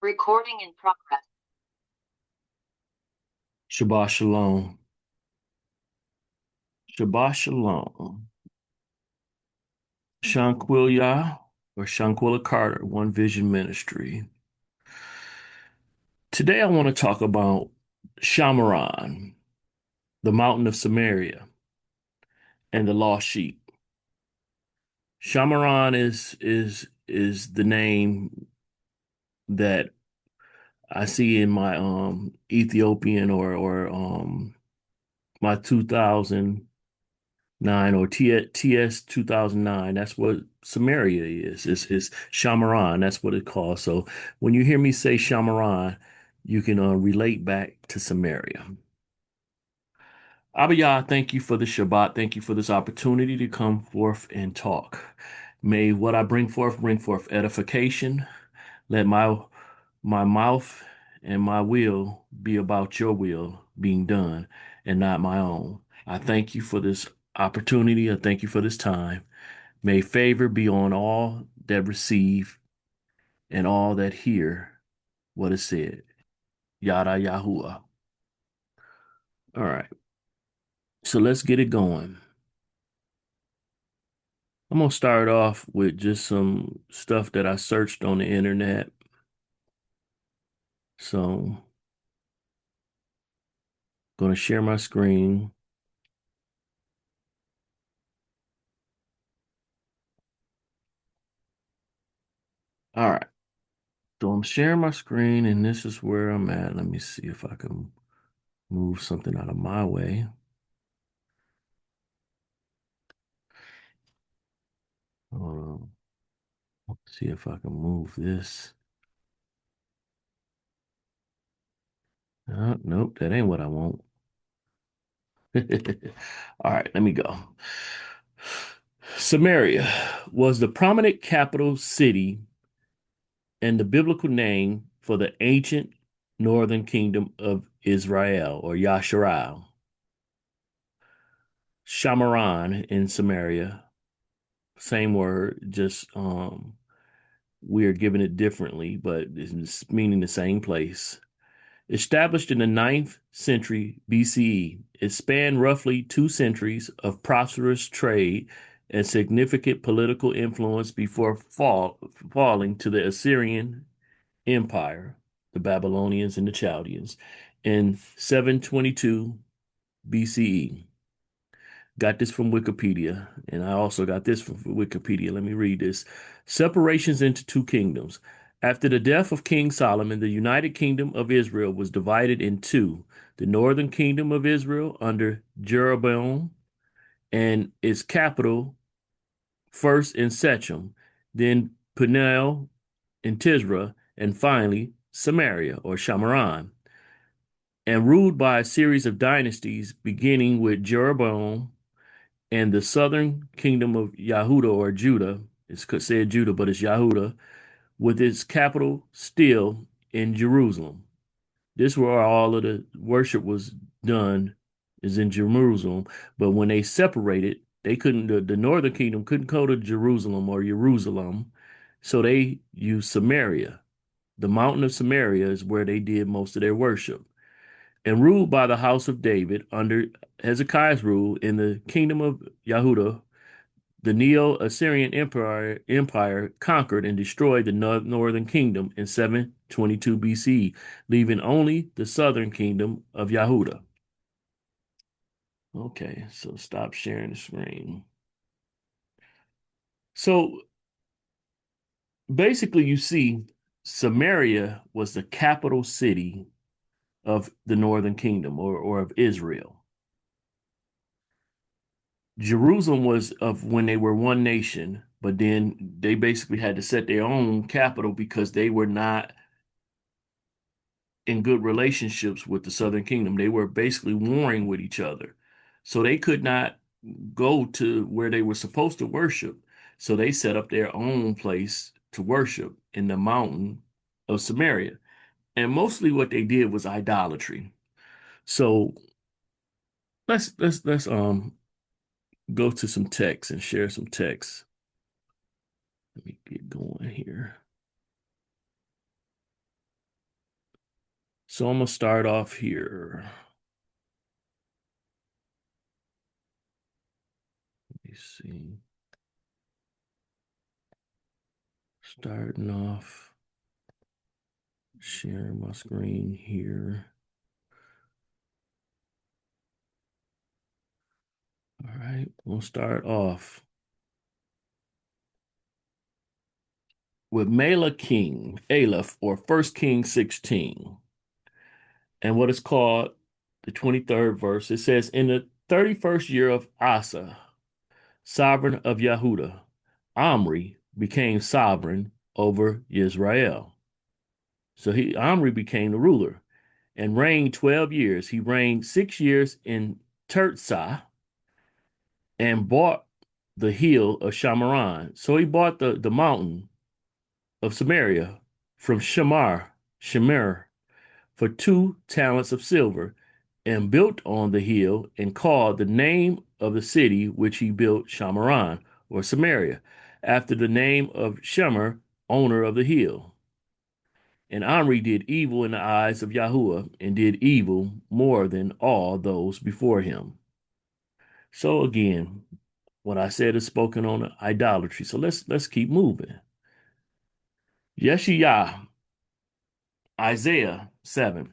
Recording in progress. Shabbat Shalom. Shabbat Shalom. Shanquilla or Shanquilla Carter, One Vision Ministry. Today I want to talk about Shomeron, the mountain of Samaria, and the lost sheep. Shomeron is the name that I see in my Ethiopian or my 2009 or TS 2009. That's what Samaria is. It's Shomeron. That's what it calls. So when you hear me say Shomeron, you can relate back to Samaria. Abiyah, thank you for the Shabbat. Thank you for this opportunity to come forth and talk. May what I bring forth edification. Let my mouth and my will be about your will being done and not my own. I thank you for this opportunity. I thank you for this time. May favor be on all that receive and all that hear what is said. Yada Yahuwah. All right. So let's get it going. I'm gonna start off with just some stuff that I searched on the internet. So, gonna share my screen. All right. So I'm sharing my screen, and this is where I'm at. Let me see if I can move something out of my way. Hold Let's see if I can move this. Nope, that ain't what I want. All right, let me go. Samaria was the prominent capital city and the biblical name for the ancient northern kingdom of Israel or Yasharal. Shamaran in Samaria, same word, just we are giving it differently, but it's meaning the same place. Established in the ninth century BCE, it spanned roughly 2 centuries of prosperous trade and significant political influence before falling to the Assyrian Empire, the Babylonians and the Chaldeans, in 722 BCE. Got this from Wikipedia, and I also got this from Wikipedia. Let me read this. Separations into two kingdoms. After the death of King Solomon, the United Kingdom of Israel was divided in two. The northern kingdom of Israel under Jeroboam and its capital first in Shechem, then Peniel and Tisra, and finally Samaria or Shamaran, and ruled by a series of dynasties beginning with Jeroboam and the southern kingdom of Yahuda or Judah. It's said Judah, but it's Yahuda, with its capital still in Jerusalem. This where all of the worship was done is in Jerusalem. But when they separated, they couldn't. The northern kingdom couldn't go to Jerusalem or Jerusalem, so they used Samaria. The mountain of Samaria is where they did most of their worship. And ruled by the house of David under Hezekiah's rule in the kingdom of Yahuda, the Neo-Assyrian Empire conquered and destroyed the northern kingdom in 722 BC, leaving only the southern kingdom of Yahuda. Okay, so stop sharing the screen. So basically, you see, Samaria was the capital city of the northern kingdom or of Israel. Jerusalem was of when they were one nation, but then they basically had to set their own capital because they were not in good relationships with the Southern Kingdom. They were basically warring with each other. So they could not go to where they were supposed to worship. So they set up their own place to worship in the mountain of Samaria. And mostly what they did was idolatry. So let's go to some text and share some text. Let me get going here. So I'm gonna start off here. Let me see. Starting off, sharing my screen here. All right, we'll start off with Mela King, Aleph, or First Kings 16, and what is called the 23rd verse. It says, in the 31st year of Asa, sovereign of Yehuda, Omri became sovereign over Israel. So Omri became the ruler and reigned 12 years. He reigned 6 years in Tirzah and bought the hill of Shomeron. So he bought the mountain of Samaria from Shemer, for 2 talents of silver, and built on the hill, and called the name of the city which he built Shomeron, or Samaria, after the name of Shemer, owner of the hill. And Omri did evil in the eyes of Yahuwah, and did evil more than all those before him. So again, what I said is spoken on idolatry. So let's keep moving. Yeshayah, Isaiah 7,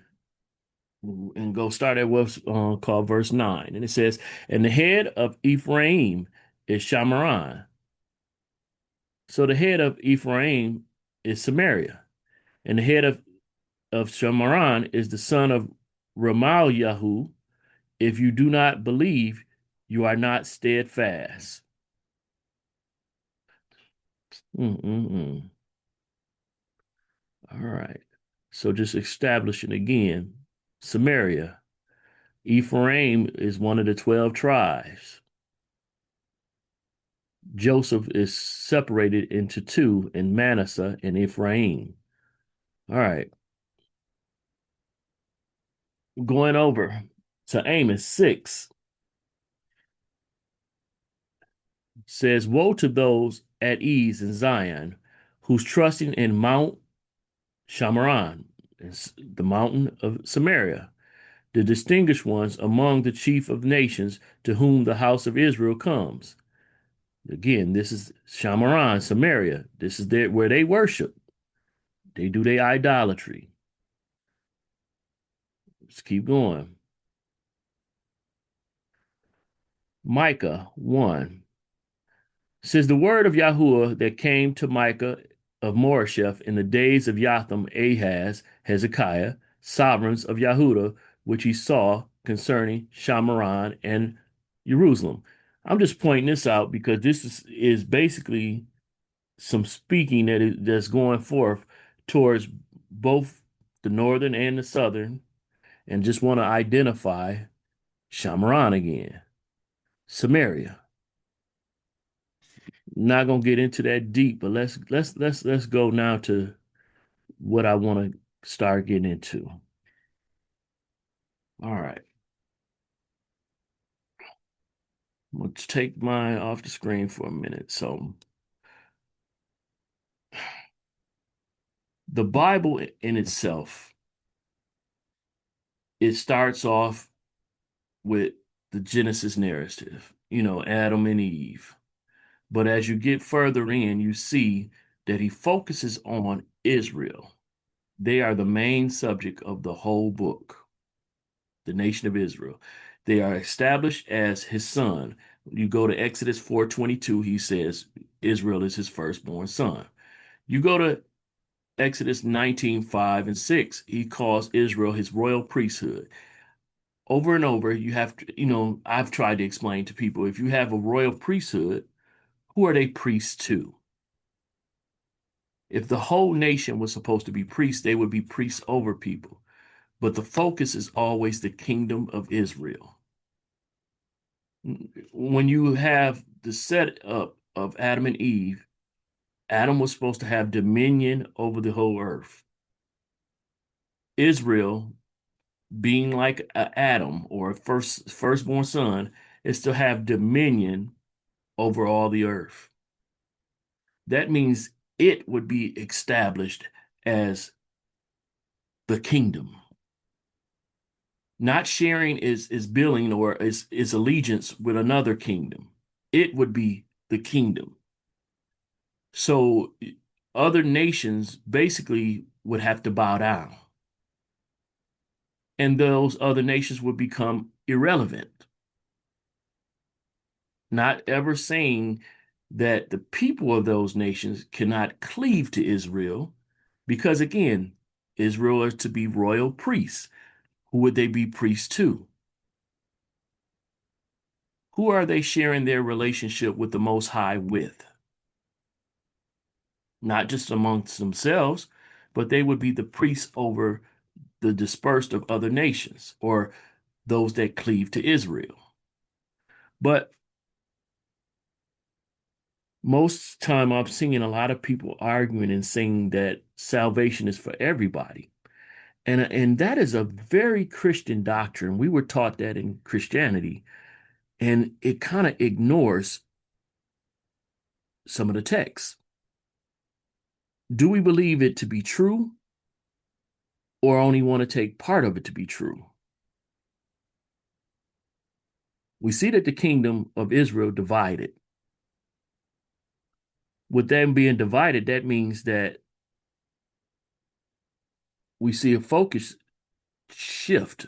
and go start at what's called verse 9. And it says, and the head of Ephraim is Shomeron. So the head of Ephraim is Samaria. And the head of Shomeron is the son of Ramalyahu. If you do not believe, you are not steadfast. Mm-mm-mm. All right. So just establishing again, Samaria. Ephraim is one of the 12 tribes. Joseph is separated into two in Manasseh and Ephraim. All right. Going over to Amos 6 says, woe to those at ease in Zion, who's trusting in Mount Shomeron, the mountain of Samaria, the distinguished ones among the chief of nations, to whom the house of Israel comes. Again, this is Shomeron, Samaria. This is where they worship. They do their idolatry. Let's keep going. Micah 1 says, the word of Yahuwah that came to Micah of Moresheth in the days of Jotham, Ahaz, Hezekiah, sovereigns of Yahudah, which he saw concerning Shomeron and Jerusalem. I'm just pointing this out because this is basically some speaking that's going forth towards both the northern and the southern, and just want to identify Shomeron again. Samaria. Not gonna get into that deep, but let's go now to what I want to start getting into. All right. Let's take mine off the screen for a minute. So the Bible in itself, it starts off with the Genesis narrative, Adam and Eve. But as you get further in, you see that he focuses on Israel. They are the main subject of the whole book, the nation of Israel. They are established as his son. You go to Exodus 4:22, he says Israel is his firstborn son. You go to Exodus 19:5 and 6, he calls Israel his royal priesthood. Over and over, you have to, I've tried to explain to people, if you have a royal priesthood, who are they priests to? If the whole nation was supposed to be priests, they would be priests over people. But the focus is always the kingdom of Israel. When you have the setup of Adam and Eve, Adam was supposed to have dominion over the whole earth. Israel, being like Adam or a firstborn son, is to have dominion over all the earth. That means it would be established as the kingdom. not sharing is billing or is allegiance with another kingdom. It would be the kingdom. So other nations basically would have to bow down, and those other nations would become irrelevant. Not ever saying that the people of those nations cannot cleave to Israel, because again, Israel is to be royal priests. Who would they be priests to? Who are they sharing their relationship with the Most High with? Not just amongst themselves, but they would be the priests over the dispersed of other nations or those that cleave to Israel. But most time I'm seeing a lot of people arguing and saying that salvation is for everybody. And that is a very Christian doctrine. We were taught that in Christianity, and it kind of ignores some of the texts. Do we believe it to be true or only want to take part of it to be true? We see that the kingdom of Israel divided. With them being divided, that means that we see a focus shift.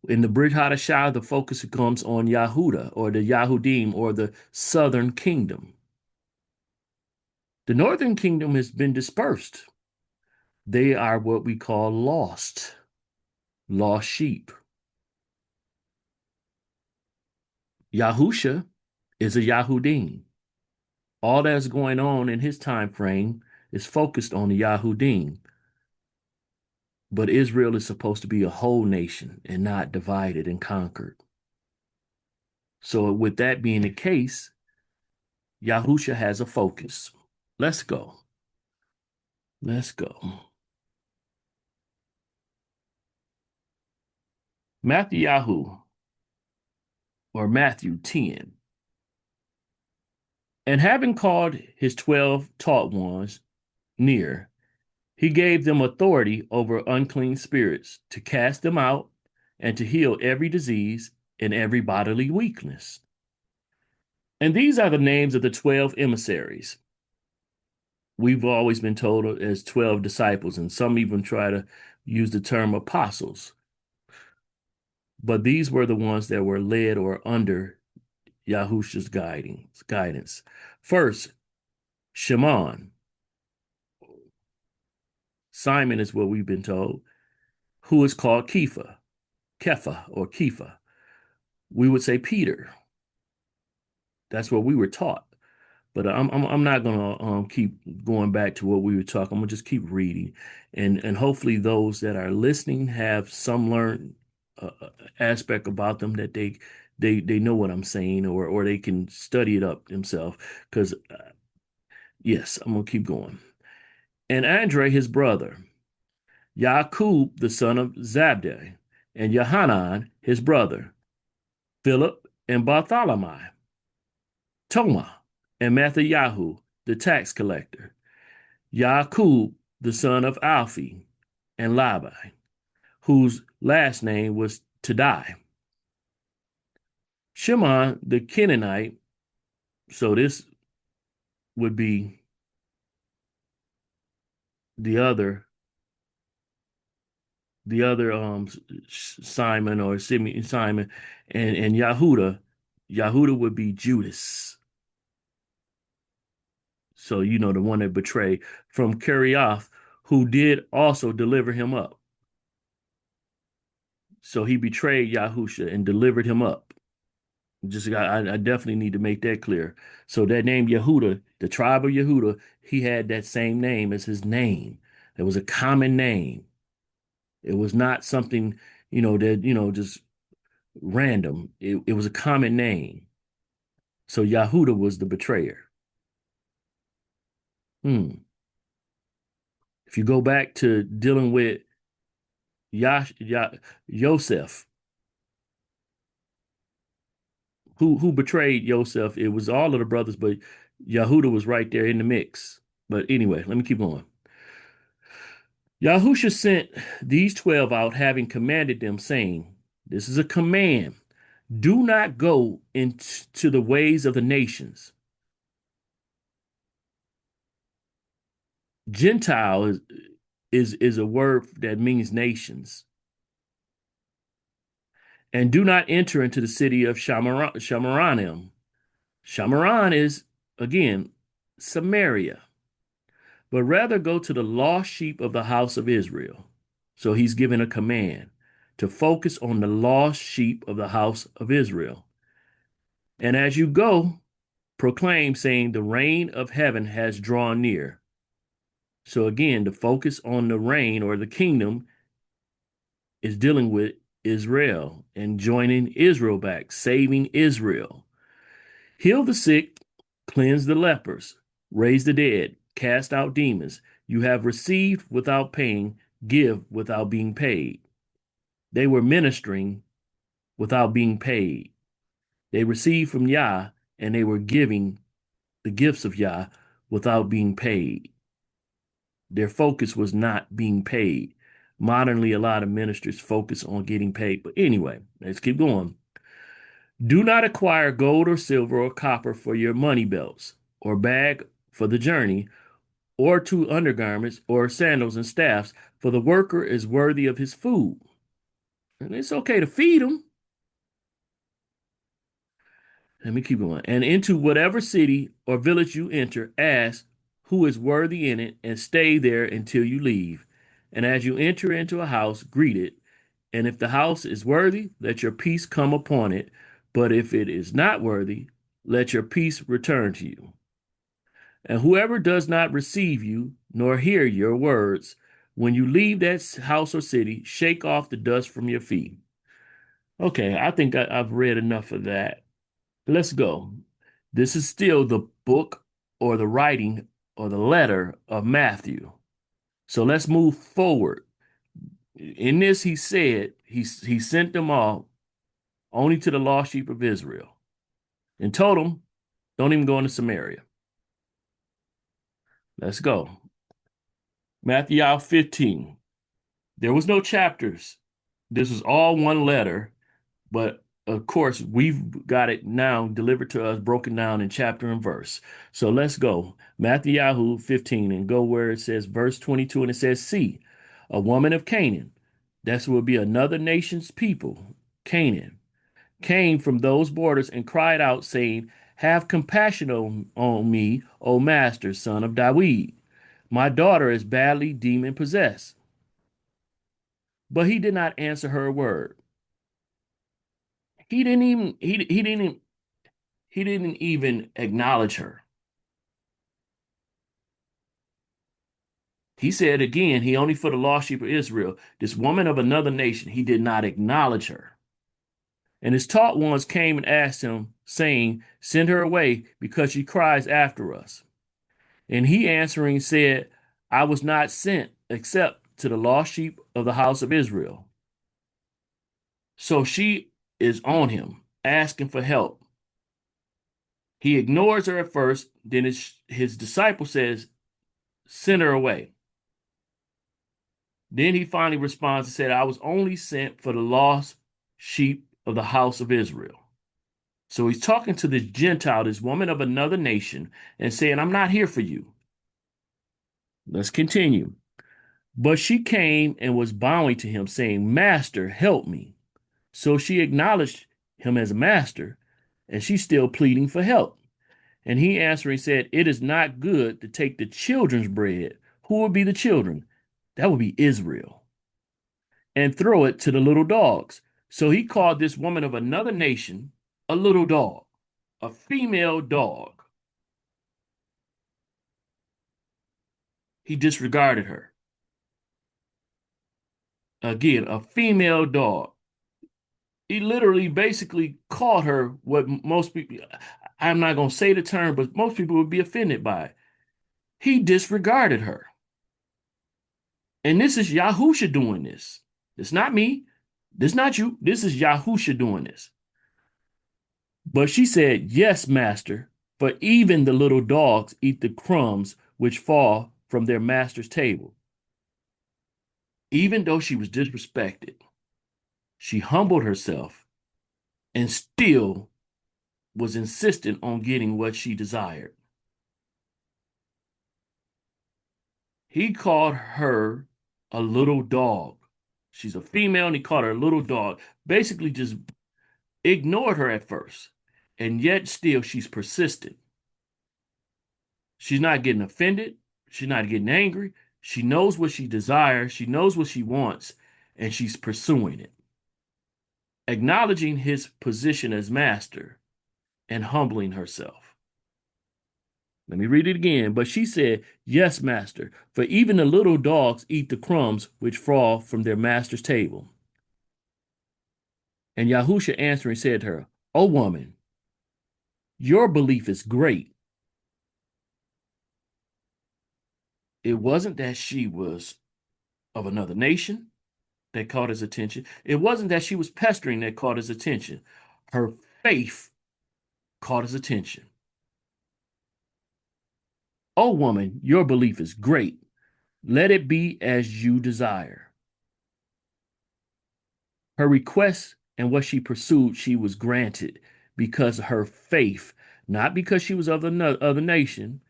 In the Brit Hadashah, the focus comes on Yahuda or the Yahudim or the southern kingdom. The northern kingdom has been dispersed. They are what we call lost sheep. Yahusha is a Yahudim. All that's going on in his time frame is focused on the Yahudim. But Israel is supposed to be a whole nation and not divided and conquered. So with that being the case, Yahusha has a focus. Let's go. Let's go. Matthew or Matthew 10. And having called his 12 taught ones near, he gave them authority over unclean spirits to cast them out and to heal every disease and every bodily weakness. And these are the names of the 12 emissaries. We've always been told as 12 disciples, and some even try to use the term apostles. But these were the ones that were led or under Yahushua's guidance. First, Shimon. Simon is what we've been told, who is called Kepha or Kepha. We would say Peter. That's what we were taught. But I'm not gonna keep going back to what we were talking. I'm gonna just keep reading, and hopefully those that are listening have some learned aspect about them that they know what I'm saying, or they can study it up themselves. Because yes, I'm gonna keep going. And Andre, his brother, Yaqub, the son of Zabdi, and Yohanan, his brother, Philip and Bartholomew, Toma and Matthiyahu, the tax collector, Yaqub, the son of Alphi, and Labai, whose last name was Tadai. Shimon the Canaanite, so this would be the other Simon or Simon, and Yahuda would be Judas. So the one that betrayed, from Kerioth, who did also deliver him up. So he betrayed Yahusha and delivered him up. I definitely need to make that clear. So that name Yehuda, the tribe of Yehuda, he had that same name as his name. It was a common name. It was not something, that, just random. It was a common name. So Yehuda was the betrayer. Hmm. If you go back to dealing with Yosef, who betrayed Yosef, it was all of the brothers, but Yehuda was right there in the mix. But anyway, let me keep going. Yahusha sent these 12 out, having commanded them, saying, this is a command. Do not go into the ways of the nations. Gentile is a word that means nations. And do not enter into the city of Shomeronim. Shomeron is, again, Samaria, but rather go to the lost sheep of the house of Israel. So he's given a command to focus on the lost sheep of the house of Israel. And as you go, proclaim, saying, the reign of heaven has drawn near. So again, the focus on the reign or the kingdom is dealing with Israel and joining Israel back, saving Israel. Heal the sick, cleanse the lepers, raise the dead, cast out demons. You have received without paying, give without being paid. They were ministering without being paid. They received from Yah, and they were giving the gifts of Yah without being paid. Their focus was not being paid. Modernly, a lot of ministers focus on getting paid. But anyway, let's keep going. Do not acquire gold or silver or copper for your money belts, or bag for the journey, or two undergarments, or sandals and staffs, for the worker is worthy of his food. And it's okay to feed him. Let me keep going. And into whatever city or village you enter, ask who is worthy in it, and stay there until you leave. And as you enter into a house, greet it. And if the house is worthy, let your peace come upon it. But if it is not worthy, let your peace return to you. And whoever does not receive you, nor hear your words, when you leave that house or city, shake off the dust from your feet. Okay, I think I've read enough of that. Let's go. This is still the book or the writing or the letter of Matthew. So let's move forward. In this, he said he sent them all only to the lost sheep of Israel and told them, don't even go into Samaria. Let's go. Matthew 15. There was no chapters. This was all one letter, but of course, we've got it now delivered to us, broken down in chapter and verse. So let's go. Matthew 15 and go where it says verse 22, and it says, see, a woman of Canaan, that will be another nation's people, Canaan, came from those borders and cried out, saying, have compassion on me, O master, son of David. My daughter is badly demon possessed. But he did not answer her a word. He didn't even acknowledge her. He said again, he only for the lost sheep of Israel, this woman of another nation, he did not acknowledge her. And his taught ones came and asked him, saying, send her away, because she cries after us. And he answering said, I was not sent except to the lost sheep of the house of Israel. So she is on him, asking for help. He ignores her at first, then his disciple says, send her away. Then he finally responds and said, I was only sent for the lost sheep of the house of Israel. So he's talking to this Gentile, this woman of another nation, and saying, I'm not here for you. Let's continue. But she came and was bowing to him, saying, Master, help me. So she acknowledged him as a master, and she's still pleading for help. And he answering said, it is not good to take the children's bread. Who would be the children? That would be Israel. And throw it to the little dogs. So he called this woman of another nation a little dog, a female dog. He disregarded her. Again, a female dog. He literally basically called her what most people, I'm not going to say the term, but most people would be offended by it. He disregarded her. And this is Yahusha doing this. It's not me. This is not you. This is Yahusha doing this. But she said, yes, master, for even the little dogs eat the crumbs which fall from their master's table. Even though she was disrespected, she humbled herself and still was insistent on getting what she desired. He called her a little dog. She's a female and he called her a little dog. Basically, just ignored her at first. And yet, still, she's persistent. She's not getting offended. She's not getting angry. She knows what she desires. She knows what she wants, and she's pursuing it, acknowledging his position as master and humbling herself. Let me read it again. But she said, "Yes, master, for even the little dogs eat the crumbs which fall from their master's table." And Yahusha answering said to her, "O woman, your belief is great." It wasn't that she was of another nation that caught his attention. It wasn't that she was pestering that caught his attention. Her faith caught his attention. "O woman, your belief is great. Let it be as you desire." Her request and what she pursued, she was granted because of her faith, not because she was of the other nation.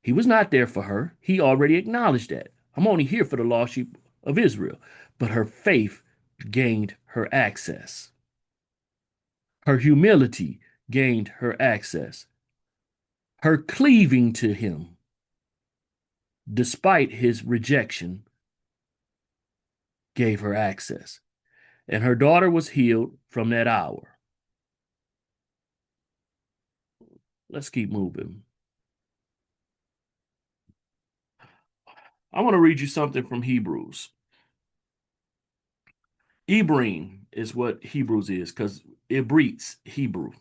He was not there for her. He already acknowledged that. I'm only here for the lost sheep of Israel. But her faith gained her access. Her humility gained her access. Her cleaving to him, despite his rejection, gave her access. And her daughter was healed from that hour. Let's keep moving. I want to read you something from Hebrews. Ibrahim is what Hebrews is because it breeds Hebrew.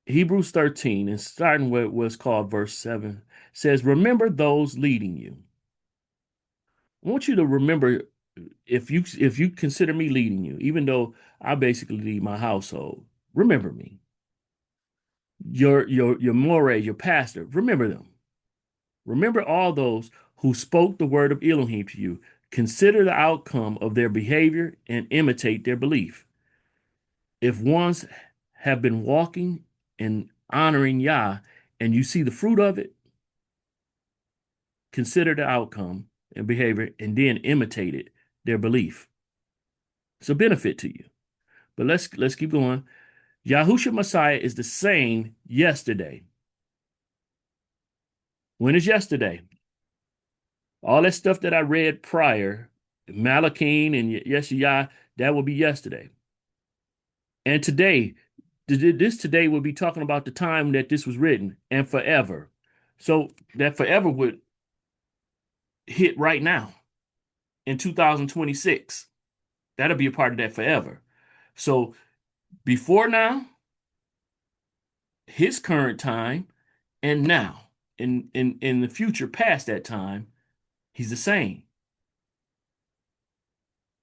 Hebrews 13, and starting with what's called verse 7, says, "Remember those leading you." I want you to remember, if you consider me leading you, even though I basically lead my household, remember me. Your moray, your pastor, remember them. Remember all those who spoke the word of Elohim to you. Consider the outcome of their behavior and imitate their belief. If ones have been walking and honoring Yah and you see the fruit of it, consider the outcome and behavior and then imitate it, their belief. It's a benefit to you. But let's keep going. Yahushua Messiah is the same yesterday. When is yesterday? All that stuff that I read prior, Malachine and Yeshua, that will be yesterday. And today, this today will be talking about the time that this was written and forever. So that forever would hit right now in 2026. That'll be a part of that forever. So before now, his current time, and now in the future past that time, he's the same.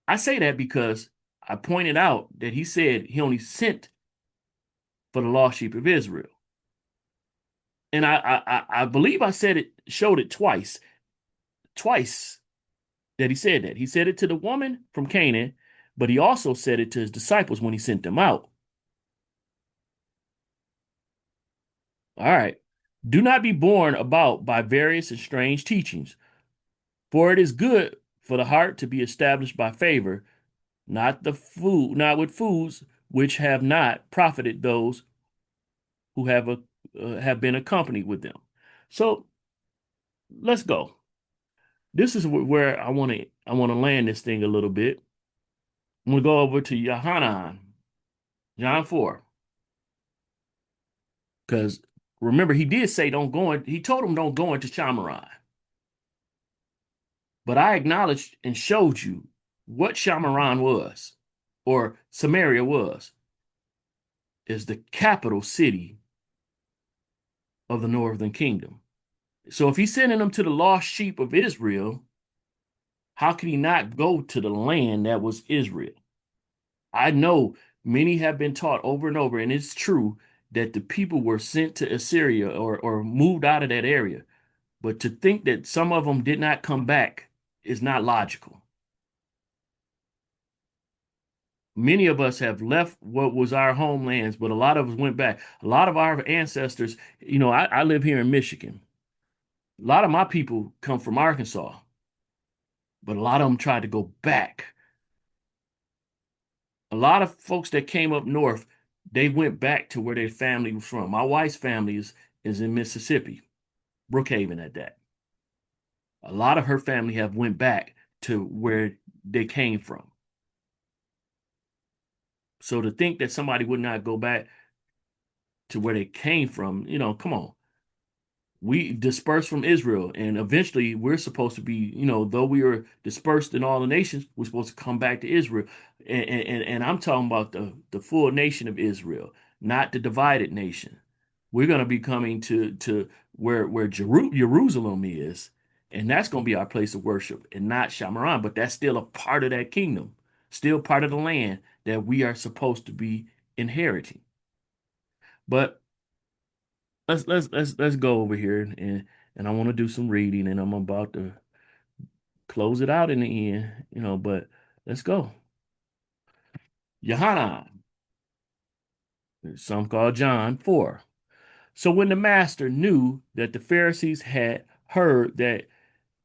I say that because I pointed out that he said he only sent for the lost sheep of Israel. And I believe I said it, showed it twice that he said that. He said it to the woman from Canaan, but he also said it to his disciples when he sent them out. All right. "Do not be borne about by various and strange teachings, for it is good for the heart to be established by favor, not with foods which have not profited those who have been accompanied with them." So let's go. This is where I want to land this thing a little bit. I'm gonna go over to Yohanan, John 4, because remember he did say don't go in. He told him don't go into Shomeron, but I acknowledged and showed you what Shomeron was, or Samaria was, is the capital city of the northern kingdom. So if he's sending them to the lost sheep of Israel, how could he not go to the land that was Israel? I know many have been taught over and over, and it's true that the people were sent to Assyria or moved out of that area. But to think that some of them did not come back is not logical. Many of us have left what was our homelands, but a lot of us went back. A lot of our ancestors, I live here in Michigan. A lot of my people come from Arkansas, but a lot of them tried to go back. A lot of folks that came up north, they went back to where their family was from. My wife's family is in Mississippi, Brookhaven at that. A lot of her family have went back to where they came from. So to think that somebody would not go back to where they came from, come on. We dispersed from Israel, and eventually we're supposed to be, though we are dispersed in all the nations, we're supposed to come back to Israel. And I'm talking about the full nation of Israel, not the divided nation. We're going to be coming to where Jerusalem is, and that's going to be our place of worship, and not Shomeron, but that's still a part of that kingdom, still part of the land that we are supposed to be inheriting. But let's go over here and I want to do some reading and I'm about to close it out in the end, but let's go. Yohanan, some call John 4. So when the master knew that the Pharisees had heard that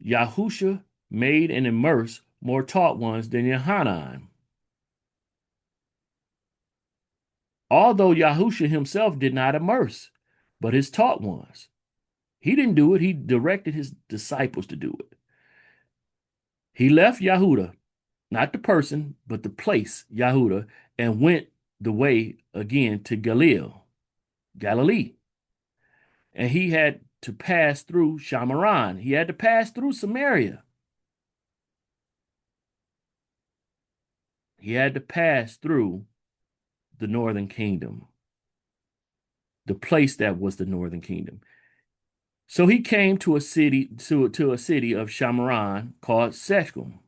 Yahusha made and immersed more taught ones than Yohanan, although Yahusha himself did not immerse, but his taught ones. He didn't do it, he directed his disciples to do it. He left Yahuda, not the person, but the place, Yahuda, and went the way again to Galilee. And he had to pass through Shomeron. He had to pass through Samaria. He had to pass through the northern kingdom, the place that was the northern kingdom. So he came to a city to a city of Shomeron called Shechem,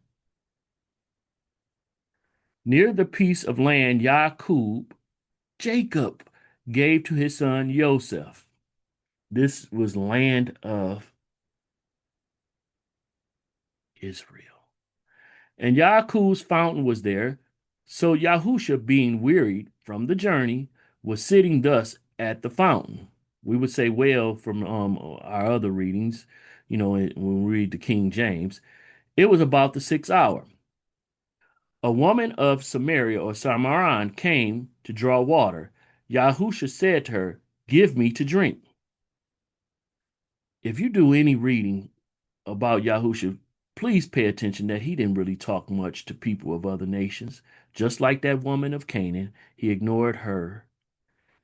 near the piece of land Jacob gave to his son Joseph. This was land of Israel. And Yaakov's fountain was there. So Yahusha, being wearied from the journey, was sitting thus at the fountain. We would say well from our other readings, when we read the King James. It was about the 6th hour. A woman of Samaria or Samaran came to draw water. Yahusha said to her, "Give me to drink." If you do any reading about Yahusha, please pay attention that he didn't really talk much to people of other nations. Just like that woman of Canaan, he ignored her.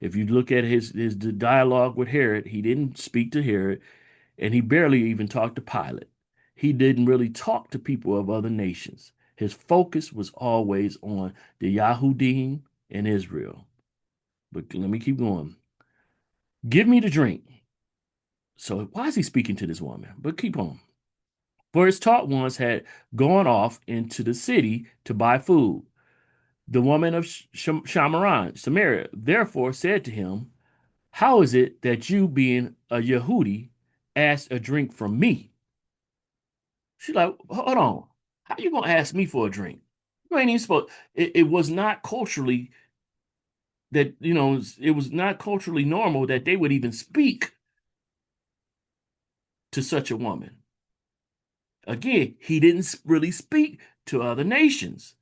If you look at his dialogue with Herod, he didn't speak to Herod, and he barely even talked to Pilate. He didn't really talk to people of other nations. His focus was always on the Yahudim and Israel. But let me keep going. Give me to drink. So why is he speaking to this woman? But keep on. For his taught ones had gone off into the city to buy food. The woman of Shomeron, Samaria, therefore said to him, "How is it that you, being a Yehudi, ask a drink from me?" She's like, "Hold on. How you going to ask me for a drink? You ain't even supposed." It was not culturally that, it was not culturally normal that they would even speak to such a woman. Again, he didn't really speak to other nations.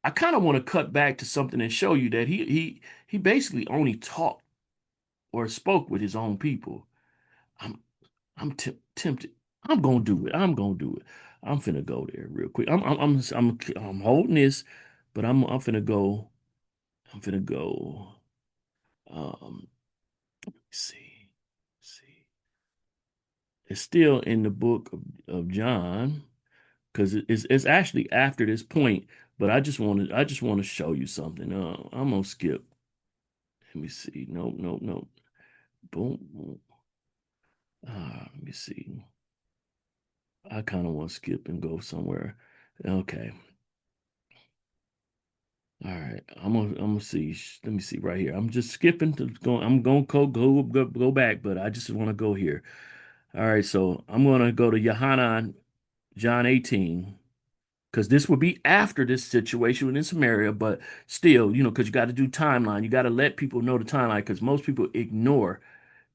I kind of want to cut back to something and show you that he basically only talked or spoke with his own people. I'm I'm tempted. I'm gonna do it. I'm gonna do it. I'm finna go there real quick. I'm holding this, but I'm finna go. I'm finna go. Let's see. Let's see. It's still in the book of John because it's actually after this point. But I just want to show you something. I'm gonna skip. Let me see. Nope, nope, nope. Boom, boom. Let me see. I kind of want to skip and go somewhere. Okay. All right. I'm gonna see. Let me see right here. I'm just skipping to go. I'm gonna go back, but I just want to go here. All right. So I'm gonna go to Yohanan John 18, because this would be after this situation within Samaria, but still, because you got to do timeline. You got to let people know the timeline because most people ignore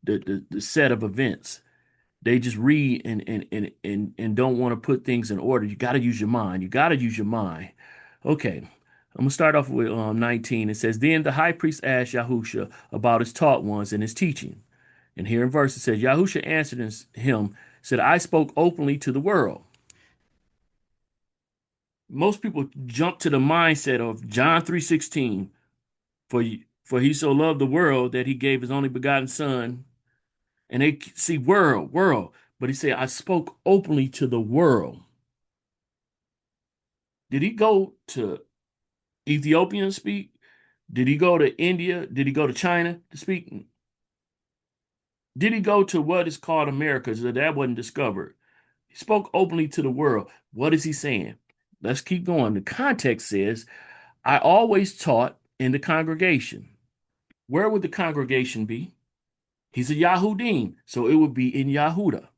the set of events. They just read and don't want to put things in order. You got to use your mind. You got to use your mind. Okay. I'm gonna start off with 19. It says, Then the high priest asked Yahusha about his taught ones and his teaching. And here in verse it says, Yahusha answered him, said, I spoke openly to the world. Most people jump to the mindset of John 3:16, for for he so loved the world that he gave his only begotten son, and they see world, but he said, I spoke openly to the world. Did he go to Ethiopia and speak? Did he go to India? Did he go to China to speak? Did he go to what is called America? So that wasn't discovered. He spoke openly to the world. What is he saying? Let's keep going. The context says, I always taught in the congregation. Where would the congregation be? He's a Yahudim, so it would be in Yahuda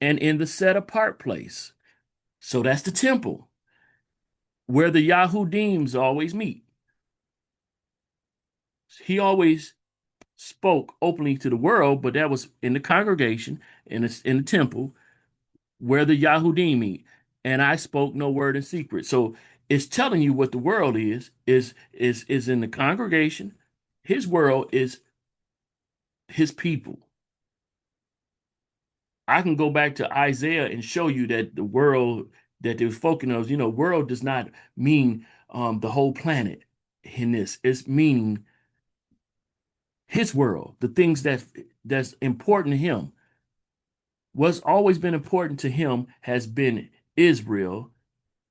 and in the set apart place. So that's the temple where the Yahudims always meet. He always spoke openly to the world, but that was in the congregation, in the temple where the Yahudim meet. And I spoke no word in secret. So it's telling you what the world is in the congregation. His world is his people. I can go back to Isaiah and show you that the world that they're focusing on, world does not mean the whole planet in this. It's meaning his world, the things that's important to him. What's always been important to him has been Israel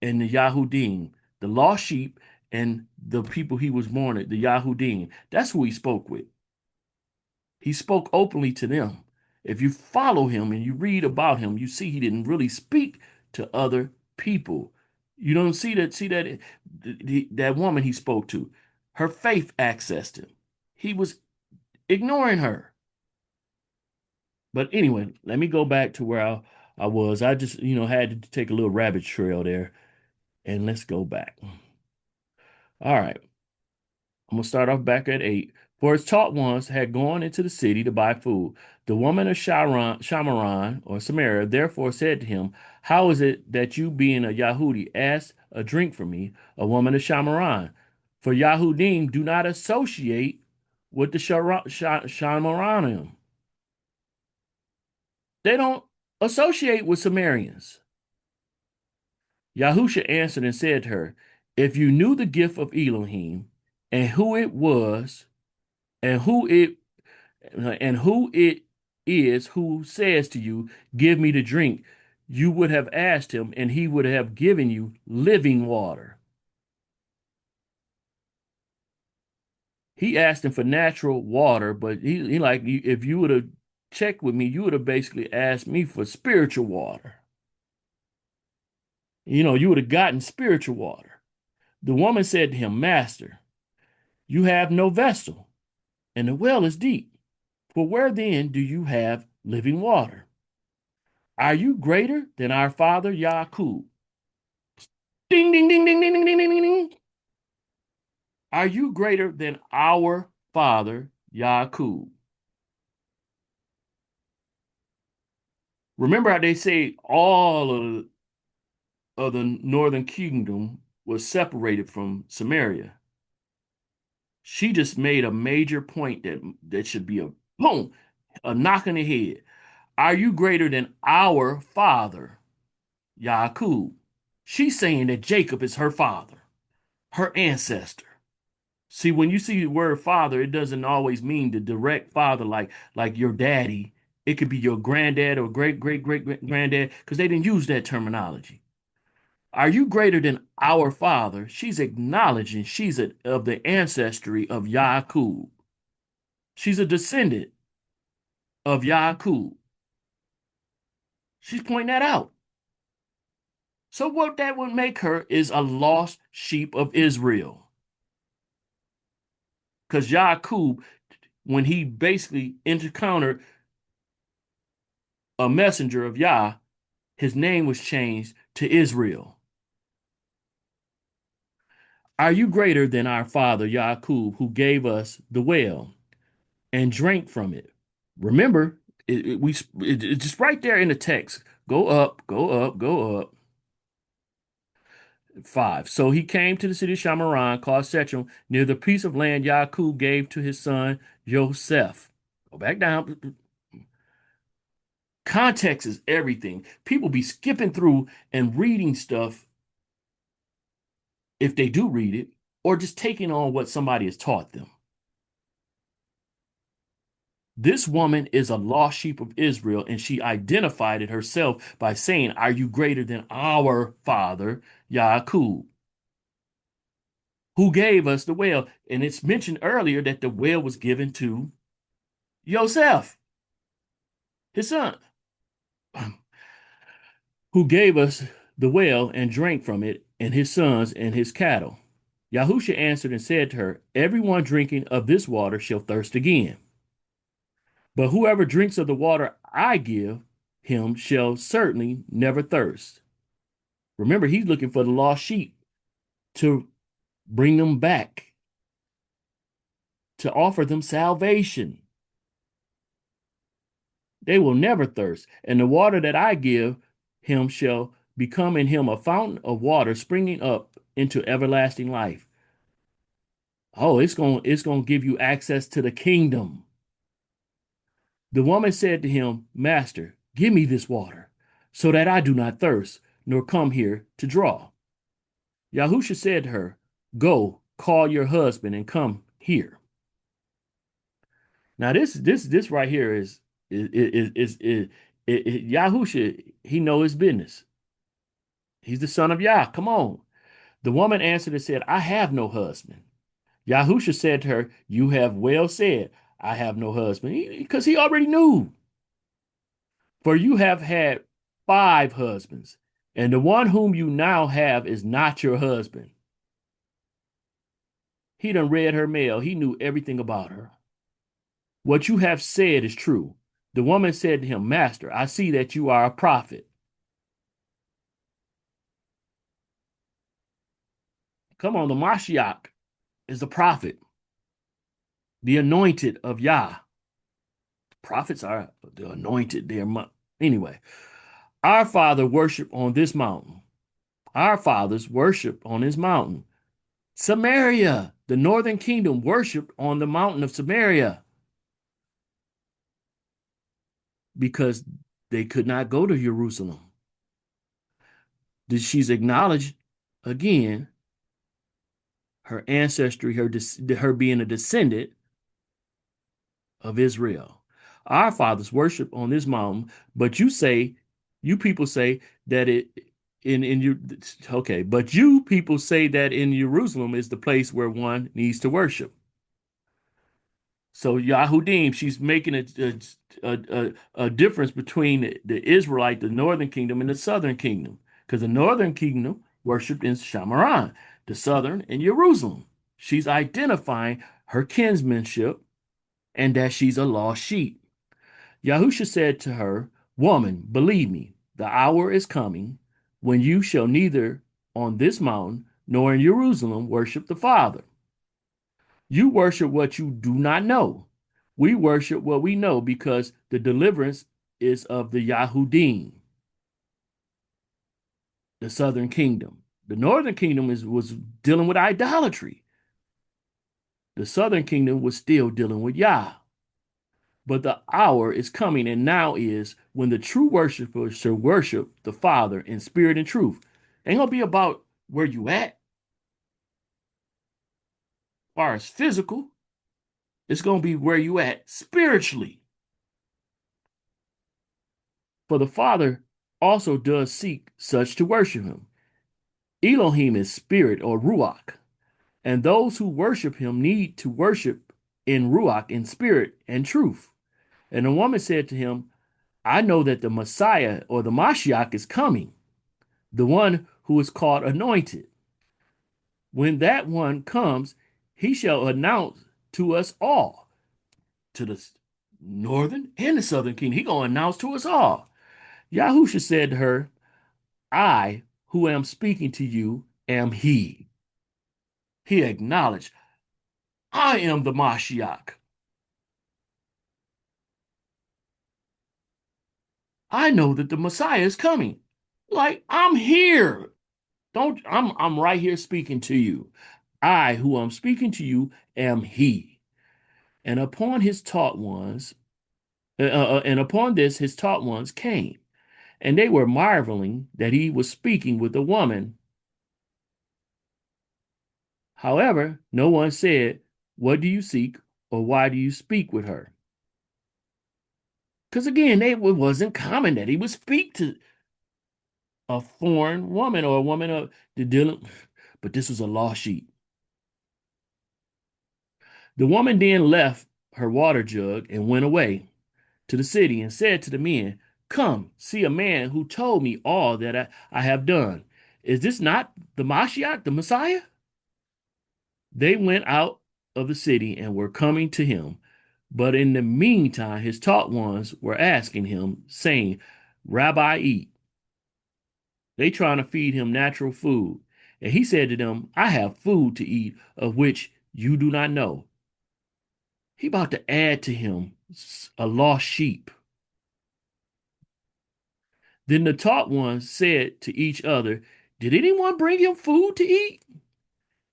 and the Yahudim, the lost sheep and the people he was born at, the Yahudim. That's who he spoke with. He spoke openly to them. If you follow him and you read about him, you see he didn't really speak to other people. You don't see that that woman he spoke to, her faith accessed him. He was ignoring her. But anyway, let me go back to where I was. I just, had to take a little rabbit trail there, and let's go back. All right. I'm gonna start off back at 8. For his taught ones had gone into the city to buy food. The woman of Shomeron or Samaria therefore said to him, How is it that you, being a Yahudi, ask a drink from me, a woman of Shomeron? For Yahudim do not associate with the Shomeronim. They don't associate with Samaritans. Yahusha answered and said to her, If you knew the gift of Elohim and who it was, and who it is who says to you, Give me to drink, you would have asked him, and he would have given you living water. He asked him for natural water, but he like, if you would have checked with me, you would have basically asked me for spiritual water. You would have gotten spiritual water. The woman said to him, Master, you have no vessel, and the well is deep. For where then do you have living water? Are you greater than our father Yaqub? Ding, ding, ding, ding, ding, ding, ding, ding, ding. Are you greater than our father Yaqub? Remember how they say all of the northern kingdom was separated from Samaria. She just made a major point that should be a boom, a knock on the head. Are you greater than our father Yaqub? She's saying that Jacob is her father, her ancestor. See, when you see the word father, it doesn't always mean the direct father like your daddy. It could be your granddad or great granddad because they didn't use that terminology. Are you greater than our father? She's acknowledging of the ancestry of Yaqub. She's a descendant of Yaqub. She's pointing that out. So what that would make her is a lost sheep of Israel. Because Yaqub, when he basically encountered a messenger of Yah, His name was changed to Israel. Are you greater than our father Jacob, who gave us the well and drank from it? Remember, it's just right there in the text. Go up, go up, go up. 5. So he came to the city of Shomeron, called Shechem, near the piece of land Jacob gave to his son Joseph. Go back down. Context is everything. People be skipping through and reading stuff if they do read it, or just taking on what somebody has taught them. This woman is a lost sheep of Israel, and she identified it herself by saying, are you greater than our father, Jacob, who gave us the well? And it's mentioned earlier that the well was given to Joseph, his son, who gave us the well and drank from it, and his sons and his cattle. Yahusha answered and said to her, everyone drinking of this water shall thirst again. But whoever drinks of the water I give him shall certainly never thirst. Remember, he's looking for the lost sheep to bring them back, to offer them salvation. They will never thirst. And the water that I give him shall become in him a fountain of water springing up into everlasting life. Oh, it's going to give you access to the kingdom. The woman said to him, Master, give me this water, so that I do not thirst, nor come here to draw. Yahusha said to her, go, call your husband and come here. Now this right here is Yahusha. He know his business. He's the son of Yah. Come on. The woman answered and said, I have no husband. Yahusha said to her, you have well said, I have no husband, because he already knew. For you have had 5 husbands, and the one whom you now have is not your husband. He done read her mail. He knew everything about her. What you have said is true. The woman said to him, Master, I see that you are a prophet. Come on, the Mashiach is the prophet, the anointed of Yah. Prophets are the anointed. Anyway. Our father worshiped on this mountain. Our fathers worshiped on this mountain. Samaria, the northern kingdom, worshiped on the mountain of Samaria because they could not go to Jerusalem. She's acknowledged again her ancestry, her being a descendant of Israel. Our fathers worship on this mountain, but you people say that it in you okay, but you people say that in Jerusalem is the place where one needs to worship. So Yahudim, she's making a difference between the Israelite, the northern kingdom, and the southern kingdom, because the northern kingdom worshipped in Shomeron, the southern in Jerusalem. She's identifying her kinsmanship and that she's a lost sheep. Yahusha said to her, woman, believe me, the hour is coming when you shall neither on this mountain nor in Jerusalem worship the Father. You worship what you do not know. We worship what we know because the deliverance is of the Yahudim, the southern kingdom. The northern kingdom was dealing with idolatry. The southern kingdom was still dealing with Yah. But the hour is coming, and now is when the true worshipers shall worship the Father in spirit and truth. Ain't gonna be about where you at, as far as physical. It's gonna be where you at spiritually. For the Father also does seek such to worship him. Elohim is spirit or Ruach, and those who worship him need to worship in Ruach, in spirit and truth. And the woman said to him, I know that the Messiah or the Mashiach is coming, the one who is called anointed. When that one comes, he shall announce to us all, to the northern and the southern kingdom. He gonna announce to us all. Yahusha said to her, I, who am speaking to you, am he. He acknowledged, I am the Mashiach. I know that the Messiah is coming. Like, I'm here. Don't I'm right here speaking to you. I, who am speaking to you, am he. And upon his taught ones, and upon this his taught ones came, and they were marveling that he was speaking with a woman. However, no one said, what do you seek, or why do you speak with her? Because again, it wasn't common that he would speak to a foreign woman or a woman of the dealing, but this was a lost sheep. The woman then left her water jug and went away to the city and said to the men, come, see a man who told me all that I have done. Is this not the Mashiach, the Messiah? They went out of the city and were coming to him. But in the meantime, his taught ones were asking him, saying, Rabbi, eat. They trying to feed him natural food. And he said to them, I have food to eat of which you do not know. He about to add to him a lost sheep. Then the taught ones said to each other, did anyone bring him food to eat?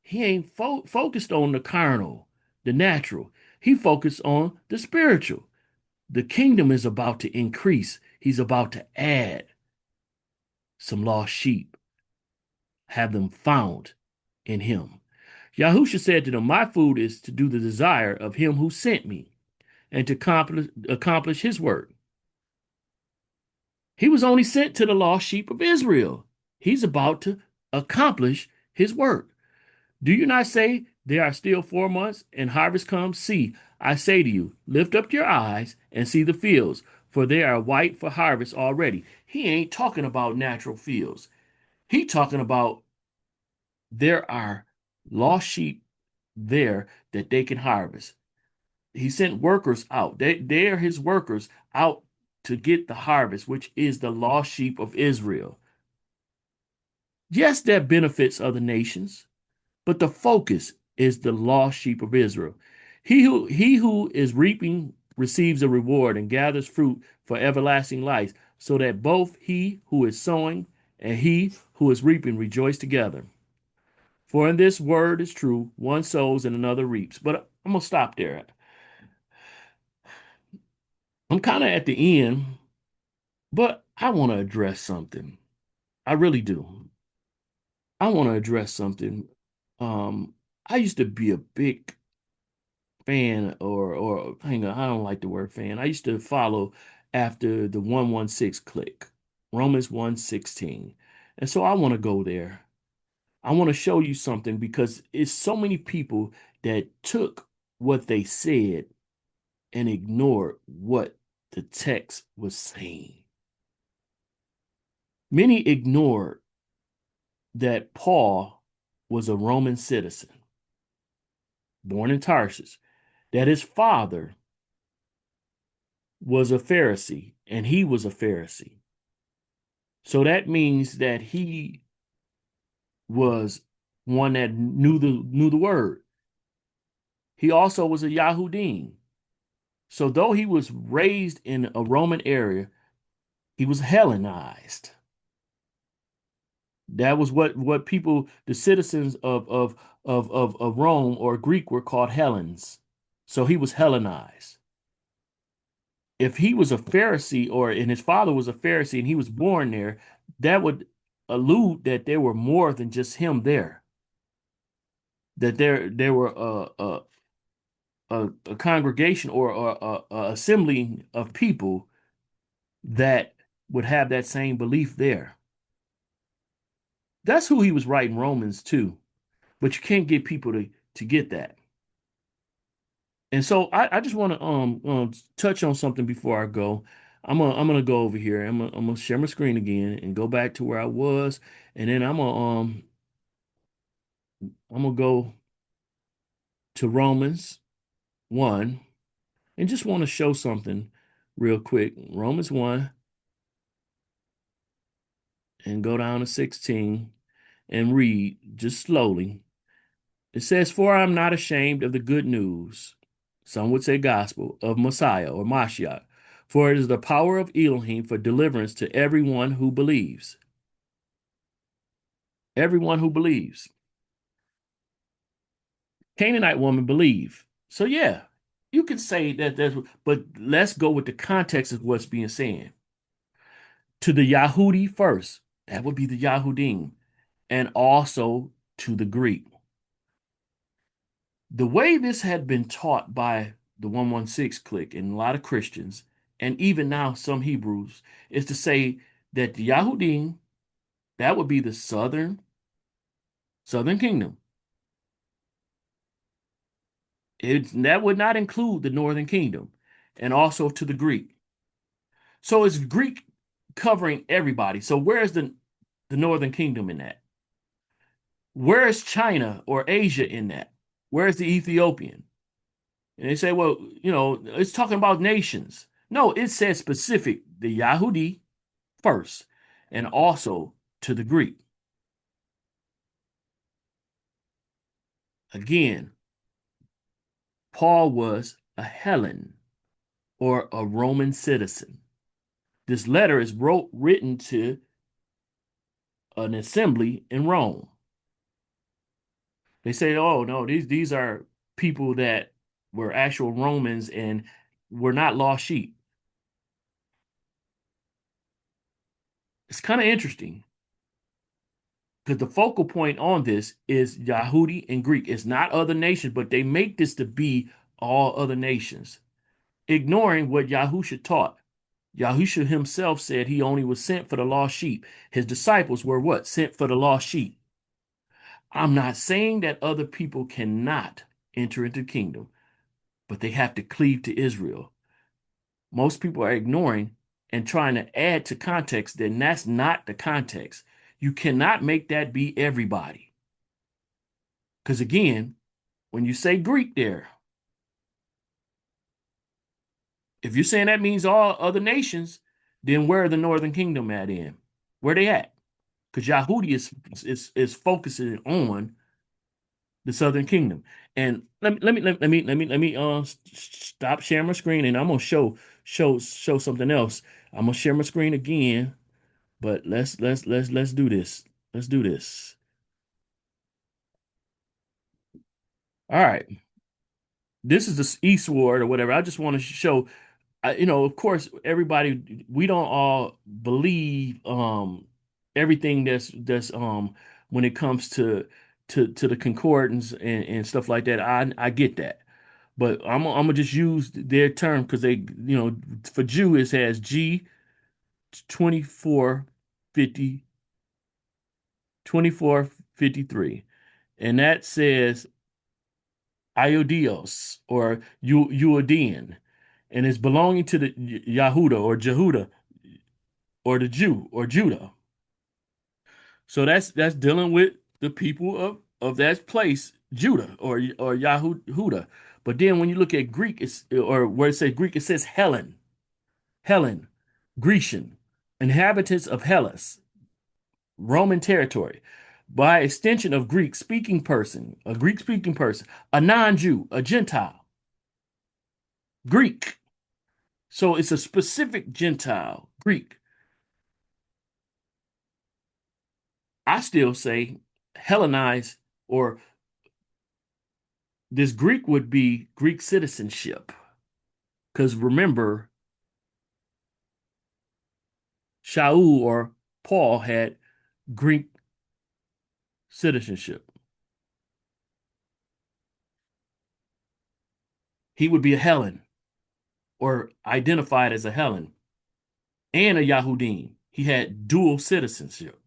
He ain't focused on the carnal, the natural. He focused on the spiritual. The kingdom is about to increase. He's about to add some lost sheep, have them found in him. Yahusha said to them, my food is to do the desire of him who sent me and to accomplish his work. He was only sent to the lost sheep of Israel. He's about to accomplish his work. Do you not say, there are still 4 months and harvest comes? See, I say to you, lift up your eyes and see the fields, for they are white for harvest already. He ain't talking about natural fields. He talking about there are lost sheep there that they can harvest. He sent workers out. They are his workers out to get the harvest, which is the lost sheep of Israel. Yes, that benefits other nations, but the focus is the lost sheep of Israel. He who is reaping receives a reward and gathers fruit for everlasting life, so that both he who is sowing and he who is reaping rejoice together. For in this word is true, one sows and another reaps. But I'm gonna stop there. I'm kind of at the end, but I want to address something. I really do. I want to address something. Um, I used to be a big fan, or hang on, I don't like the word fan. I used to follow after the 116 click, Romans 1:16. And so I want to go there. I want to show you something because it's so many people that took what they said and ignored what the text was saying. Many ignored that Paul was a Roman citizen, born in Tarsus, that his father was a Pharisee and he was a Pharisee. So that means that he was one that knew the word. He also was a Yahudim. So though he was raised in a Roman area, he was Hellenized. That was what people, the citizens of Rome or Greek were called Hellenes. So he was Hellenized. If he was a Pharisee or and his father was a Pharisee and he was born there, that would allude that there were more than just him there. That there were a congregation or a assembly of people that would have that same belief there. That's who he was writing Romans to, but you can't get people to get that. And so I just want to touch on something before I go. I'm gonna go over here. I'm gonna share my screen again and go back to where I was, and then I'm gonna go to Romans 1 and just want to show something real quick. Romans 1 and go down to 16 and read just slowly. It says, "For I am not ashamed of the good news," some would say gospel, "of Messiah or Mashiach. For it is the power of Elohim for deliverance to everyone who believes." Everyone who believes. Canaanite woman believe. So yeah, you can say that but let's go with the context of what's being said. To the Yahudi first, that would be the Yahudim, and also to the Greek. The way this had been taught by the 116 clique and a lot of Christians, and even now some Hebrews, is to say that the Yahudim, that would be the southern kingdom. That would not include the northern kingdom, and also to the Greek. So it's Greek covering everybody. So where's the northern kingdom in that? Where is China or Asia in that? Where's the Ethiopian? And they say, well, it's talking about nations. No, it says specific, the Yahudi first, and also to the Greek. Again, Paul was a Hellen or a Roman citizen. This letter is written to an assembly in Rome. They say, oh no, these are people that were actual Romans and were not lost sheep. It's kind of interesting because the focal point on this is Yahudi and Greek. It's not other nations, but they make this to be all other nations, ignoring what Yahusha taught. Yahusha himself said he only was sent for the lost sheep. His disciples were what? Sent for the lost sheep. I'm not saying that other people cannot enter into the kingdom, but they have to cleave to Israel. Most people are ignoring and trying to add to context, then that's not the context. You cannot make that be everybody. Because again, when you say Greek there, if you're saying that means all other nations, then where are the northern kingdom at in? Where they at? Because Yahudi is focusing on the southern kingdom. And let me stop sharing my screen and I'm gonna show something else. I'm gonna share my screen again. But let's do this. Let's do this. All right. This is the eastward or whatever. I just want to show, of course, everybody, we don't all believe everything that's when it comes to the concordance and stuff like that. I get that. But I'm gonna just use their term because for Jew it has G 2450 2453. And that says Iodios or Euodean, and is belonging to the Yahuda or Jehuda or the Jew or Judah. So that's dealing with the people of that place, Judah or Yahuda. But then when you look at Greek, it's or where it says Greek, it says Helen, Grecian, inhabitants of Hellas, Roman territory. By extension of Greek speaking person, a Greek speaking person, a non-Jew, a Gentile, Greek. So it's a specific Gentile, Greek. I still say Hellenized, or this Greek would be Greek citizenship. Because remember, Shaul or Paul had Greek citizenship. He would be a Hellen or identified as a Hellen and a Yahudim. He had dual citizenship.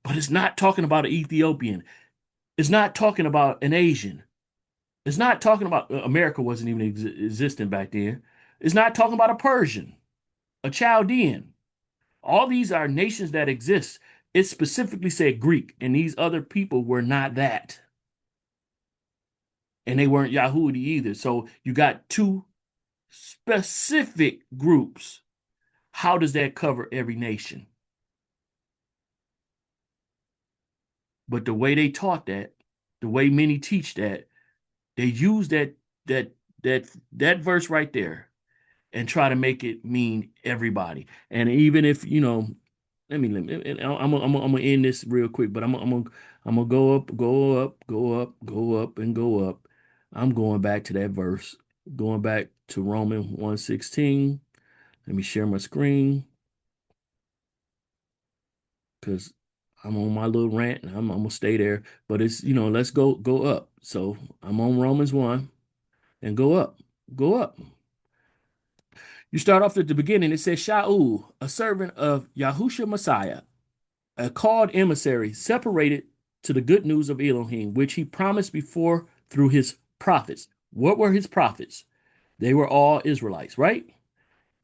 But it's not talking about an Ethiopian. It's not talking about an Asian. It's not talking about America wasn't even existing back then. It's not talking about a Persian, a Chaldean. All these are nations that exist. It specifically said Greek, and these other people were not that. And they weren't Yahudi either. So you got two specific groups. How does that cover every nation? But the way they taught that, the way many teach that, they use that that that verse right there and try to make it mean everybody. And even if, let me I'm gonna end this real quick, but I'm gonna go up, go up, go up, go up, and go up. I'm going back to that verse, going back to Romans 1:16. Let me share my screen because I'm on my little rant and I'm gonna stay there. But it's, let's go up. So I'm on Romans 1 and go up, go up. You start off at the beginning. It says Shaul, a servant of Yahusha Messiah, a called emissary, separated to the good news of Elohim, which he promised before through his prophets. What were his prophets? They were all Israelites, right?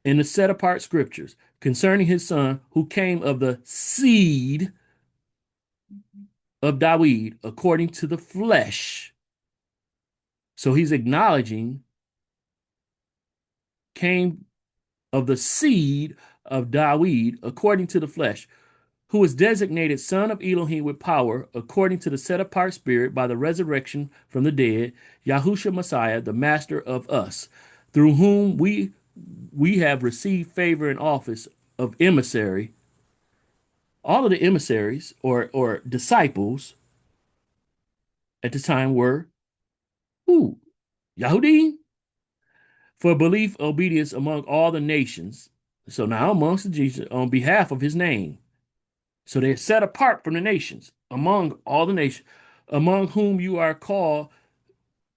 In the set apart scriptures concerning his son, who came of the seed of David according to the flesh. So he's acknowledging came of the seed of David according to the flesh, who is designated Son of Elohim with power, according to the set apart Spirit by the resurrection from the dead, Yahusha Messiah, the Master of us, through whom we have received favor and office of emissary. All of the emissaries or disciples at the time were who? Yahudi, for belief, obedience among all the nations. So now amongst the Jesus on behalf of his name. So they're set apart from the nations, among all the nations, among whom you are called,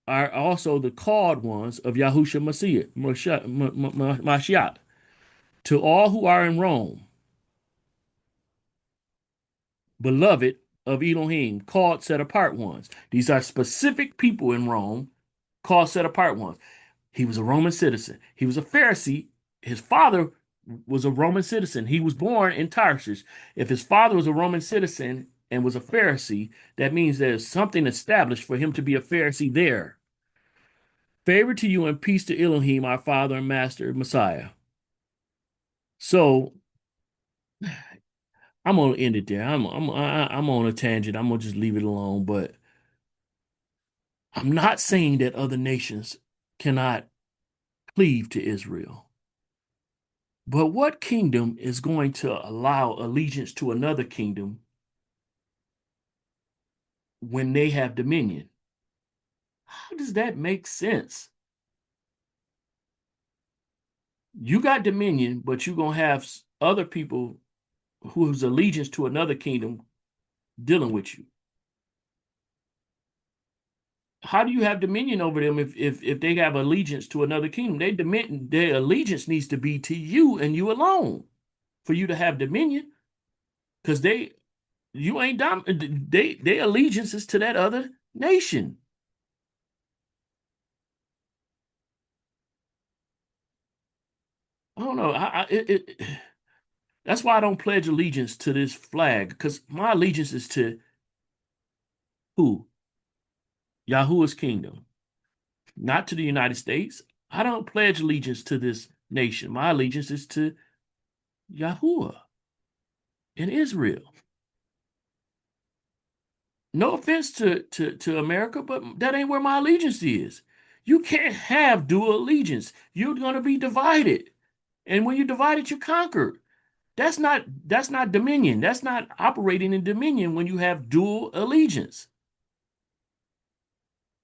are also the called ones of Yahushua Mashiach. To all who are in Rome, beloved of Elohim, called set apart ones. These are specific people in Rome, called set apart ones. He was a Roman citizen. He was a Pharisee. His father was a Roman citizen. He was born in Tarshish. If his father was a Roman citizen and was a Pharisee, that means there's something established for him to be a Pharisee there. Favor to you and peace to Elohim, our Father and Master, Messiah. So I'm gonna end it there. I'm on a tangent. I'm gonna just leave it alone. But I'm not saying that other nations cannot cleave to Israel. But what kingdom is going to allow allegiance to another kingdom when they have dominion? How does that make sense? You got dominion, but you're going to have other people whose allegiance to another kingdom dealing with you. How do you have dominion over them if they have allegiance to another kingdom? Their allegiance needs to be to you and you alone for you to have dominion, because you ain't their allegiance is to that other nation. I don't know. That's why I don't pledge allegiance to this flag, because my allegiance is to who? Yahuwah's kingdom, not to the United States. I don't pledge allegiance to this nation. My allegiance is to Yahuwah in Israel. No offense to America, but that ain't where my allegiance is. You can't have dual allegiance. You're going to be divided. And when you're divided, you're conquered. That's not dominion. That's not operating in dominion when you have dual allegiance.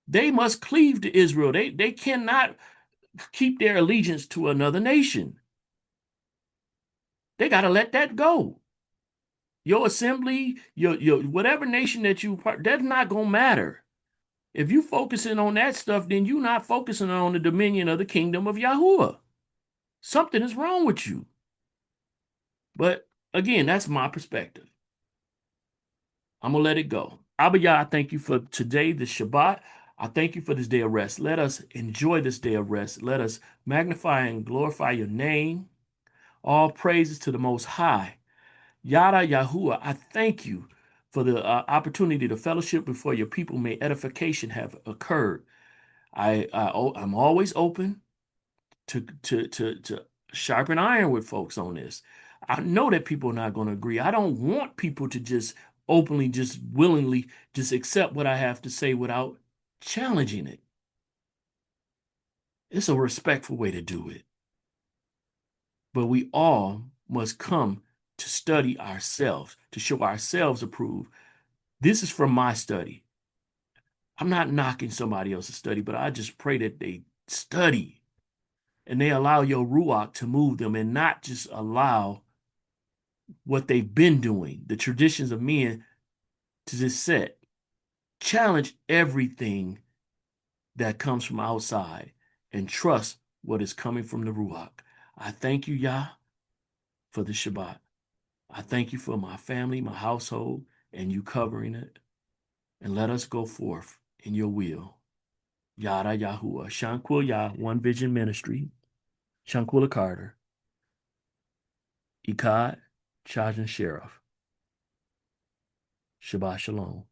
They must cleave to Israel. They cannot keep their allegiance to another nation. They got to let that go. Your assembly, your whatever nation that that's not gonna matter. If you focusing on that stuff, then you're not focusing on the dominion of the kingdom of Yahuwah. Something is wrong with you. But again, that's my perspective. I'm gonna let it go. Abba Yah, I thank you for today, this Shabbat. I thank you for this day of rest. Let us enjoy this day of rest. Let us magnify and glorify your name. All praises to the Most High. Yada Yahuwah, I thank you for the opportunity to fellowship before your people. May edification have occurred. I'm always open to sharpen iron with folks on this. I know that people are not going to agree. I don't want people to just openly, just willingly, just accept what I have to say without challenging it. It's a respectful way to do it. But we all must come to study ourselves, to show ourselves approved. This is from my study. I'm not knocking somebody else's study, but I just pray that they study and they allow your Ruach to move them and not just allow what they've been doing, the traditions of men, to just set. Challenge everything that comes from outside and trust what is coming from the Ruach. I thank you, Yah, for the Shabbat. I thank you for my family, my household, and you covering it. And let us go forth in your will. Yada Yahuwah. Shanquil Yah, One Vision Ministry. Shanquilla Carter. Ikad, Charging Sheriff. Shabbat Shalom.